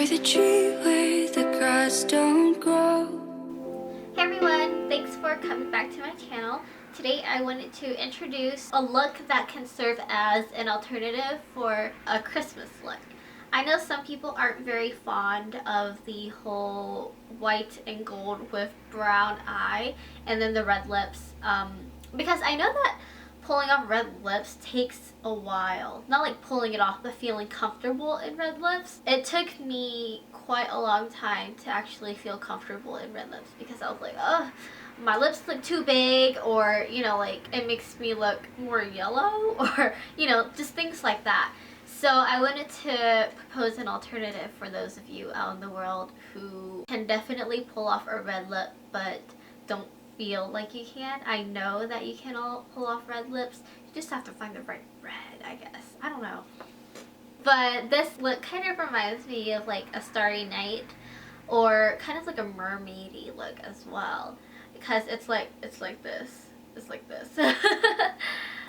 the tree where the grass don't grow. Hey everyone, thanks for coming back to my channel. Today I wanted to introduce a look that can serve as an alternative for a Christmas look. I know some people aren't very fond of the whole white and gold with brown eye and then the red lips, because I know that pulling off red lips takes a while. Not like pulling it off, but feeling comfortable in red lips. It took me quite a long time to actually feel comfortable in red lips because I was like, ugh, my lips look too big, or, you know, like it makes me look more yellow, or, you know, just things like that. So I wanted to propose an alternative for those of you out in the world who can definitely pull off a red lip but don't feel like you can. I know that you can all pull off red lips. You just have to find the right red, I guess. I don't know. But this look kind of reminds me of like a starry night, or kind of like a mermaidy look as well, because it's like this. It's like this.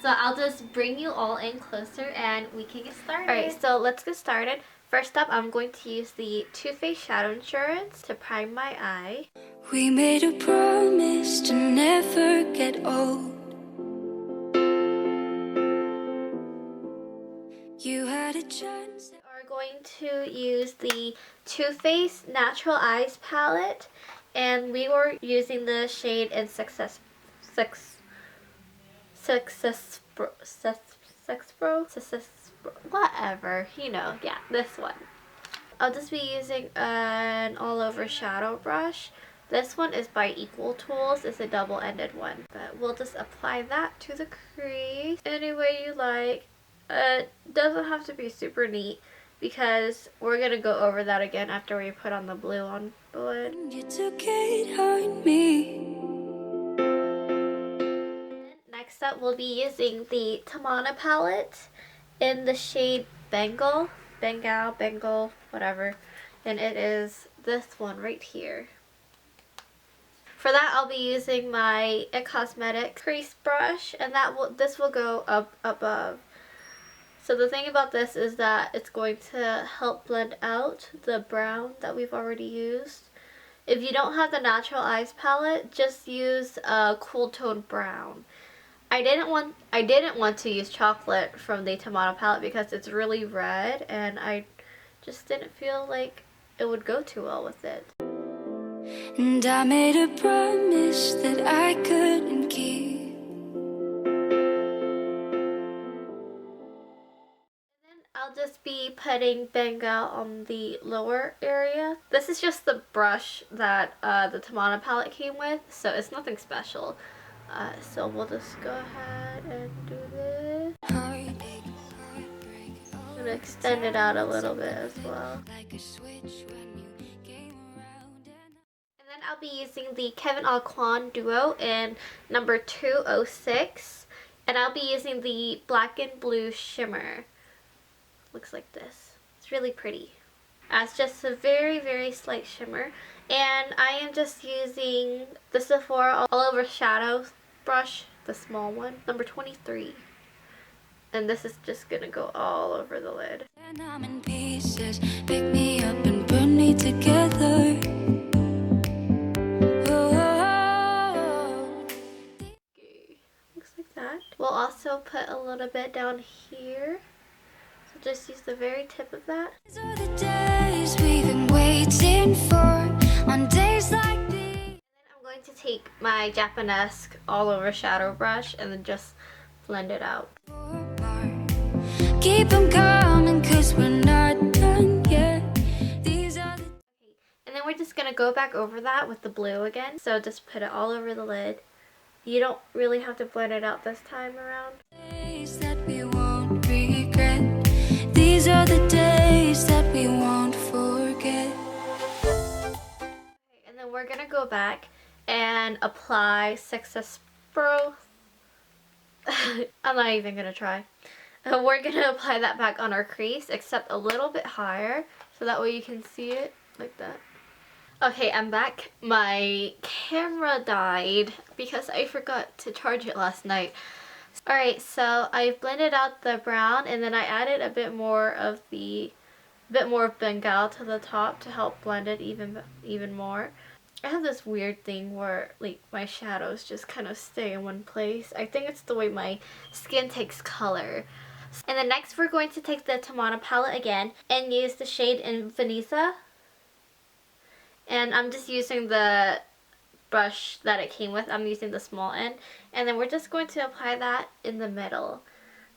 So I'll just bring you all in closer and we can get started. Alright, so let's get started. First up, I'm going to use the Too Faced Shadow Insurance to prime my eye. We made a promise to never get old. You had a chance. We're going to use the Too Faced Natural Eyes palette, and we were using the shade in whatever, you know, yeah, this one. I'll just be using an all-over shadow brush. This one is by Equal Tools. It's a double-ended one, but we'll just apply that to the crease any way you like. It doesn't have to be super neat because we're gonna go over that again after we put on the blue on the lid. You took it on me. Next up, we'll be using the Tamanna Palette in the shade Bengal, whatever, and it is this one right here. For that, I'll be using my It Cosmetics crease brush, and this will go up above. So the thing about this is that it's going to help blend out the brown that we've already used. If you don't have the Natural Eyes palette, just use a cool tone brown. I didn't want to use chocolate from the Tamanna palette because it's really red, and I just didn't feel like it would go too well with it. And I made a promise that I couldn't keep. I'll just be putting bengal on the lower area. This is just the brush that the Tamanna palette came with, so it's nothing special. So we'll just go ahead and do this. I'm gonna extend it out a little bit as well. And then I'll be using the Kevyn Aucoin Duo in number 206, and I'll be using the Black and Blue Shimmer. Looks like this. It's really pretty. It's just a very, very slight shimmer. And I am just using the Sephora All Over Shadow brush, the small one, number 23. And this is just gonna go all over the lid. And I'm in pieces. Pick me up and burn me together. Okay. Looks like that. We'll also put a little bit down here. Just use the very tip of that. These are the days we've been waiting for, on days like these. And then I'm going to take my Japanesque all over shadow brush and then just blend it out. Keep them coming, 'cause we're not done yet. These are the And then we're just gonna go back over that with the blue again. So just put it all over the lid. You don't really have to blend it out this time around. days that we won't regret. These are the days that we won't forget. And then we're gonna go back and apply sexpresso. I'm not even gonna try. We're gonna apply that back on our crease, except a little bit higher, so that way you can see it like that. Okay, I'm back. My camera died because I forgot to charge it last night. Alright, so I've blended out the brown, and then I added a bit more of the bit more of bengal to the top to help blend it even more. I have this weird thing where like my shadows just kind of stay in one place. I think it's the way my skin takes color. And then next we're going to take the Tamanna palette again and use the shade in Venezia. And I'm just using the brush that it came with. I'm using the small end. And then we're just going to apply that in the middle.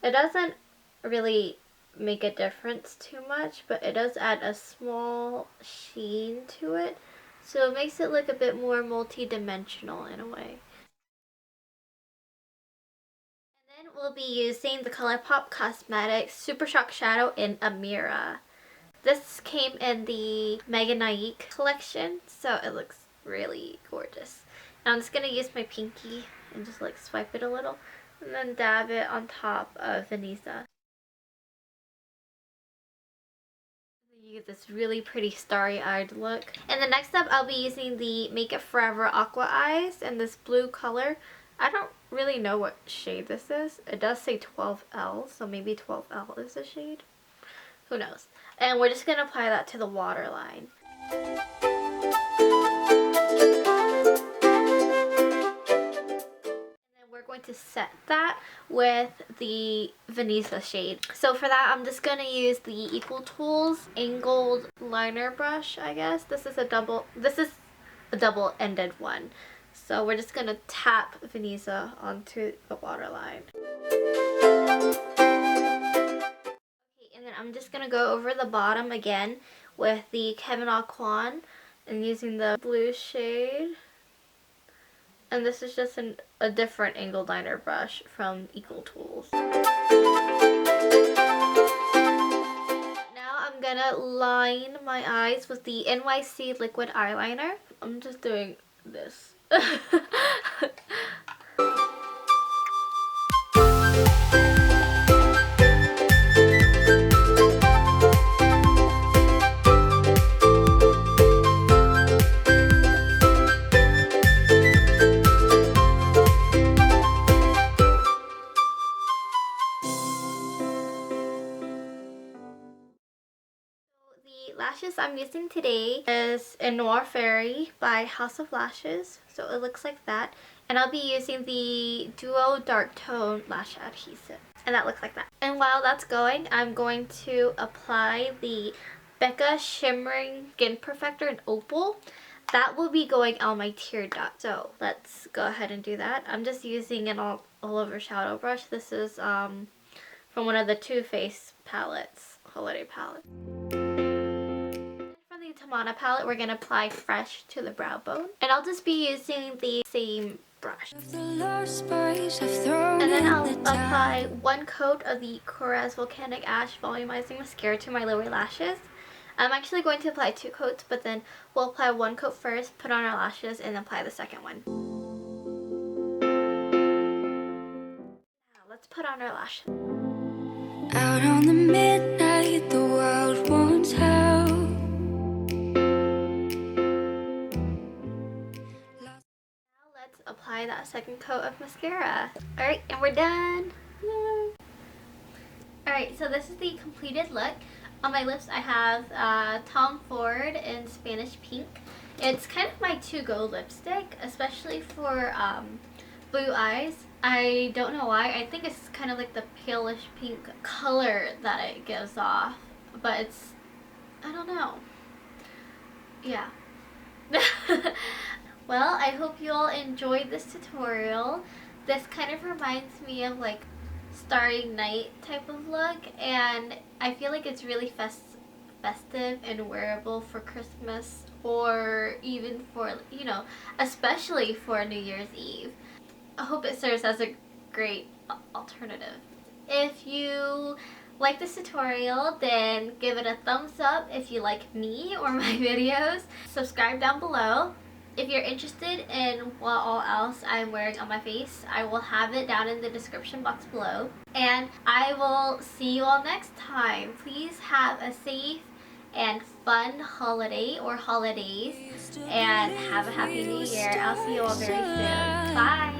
It doesn't really make a difference too much, but it does add a small sheen to it. So it makes it look a bit more multi-dimensional in a way. And then we'll be using the ColourPop Cosmetics Super Shock Shadow in Amira. This came in the Mega Naik collection, so it looks really gorgeous. Now I'm just going to use my pinky and just like swipe it a little and then dab it on top of Venezia. You get this really pretty starry-eyed look. And then next up I'll be using the Make It Forever Aqua Eyes in this blue color. I don't really know what shade this is. It does say 12L, so maybe 12L is the shade. Who knows? And we're just going to apply that to the waterline. We're going to set that with the Venezia shade. So for that, I'm just going to use the Equal Tools angled liner brush, I guess. This is a double-ended one. So we're just going to tap Venezia onto the waterline. Okay, and then I'm just going to go over the bottom again with the Kevyn Aucoin and using the blue shade. And this is just a different angled liner brush from Equal Tools. Now I'm gonna line my eyes with the NYC liquid eyeliner. I'm just doing this. Lashes I'm using today is in Noir Fairy by House of Lashes, so it looks like that, and I'll be using the Duo Dark Tone Lash Adhesive, and that looks like that. And while that's going, I'm going to apply the BECCA Shimmering Skin Perfector in Opal. That will be going on my tear dot, so let's go ahead and do that. I'm just using an all over shadow brush. This is from one of the Too Faced palettes, holiday palette. The Tamanna palette, we're going to apply fresh to the brow bone, and I'll just be using the same brush. And then I'll apply one coat of the Korres Volcanic Ash Volumizing Mascara to my lower lashes. I'm actually going to apply 2 coats, but then we'll apply 1 coat first, put on our lashes, and apply the second one. Now let's put on our lashes. Out on the midnight, the world wants help. Apply that second coat of mascara. Alright, and we're done. Alright, so this is the completed look. On my lips I have Tom Ford in Spanish Pink. It's kind of my to-go lipstick, especially for blue eyes. I don't know why. I think it's kind of like the palish pink color that it gives off. But it's, I don't know. Yeah. Well, I hope you all enjoyed this tutorial. This kind of reminds me of like Starry Night type of look, and I feel like it's really festive and wearable for Christmas, or even for, you know, especially for New Year's Eve. I hope it serves as a great alternative. If you like this tutorial, then give it a thumbs up if you like me or my videos. Subscribe down below. If you're interested in what all else I'm wearing on my face, I will have it down in the description box below. And I will see you all next time. Please have a safe and fun holiday or holidays, and have a happy new year. I'll see you all very soon. Bye!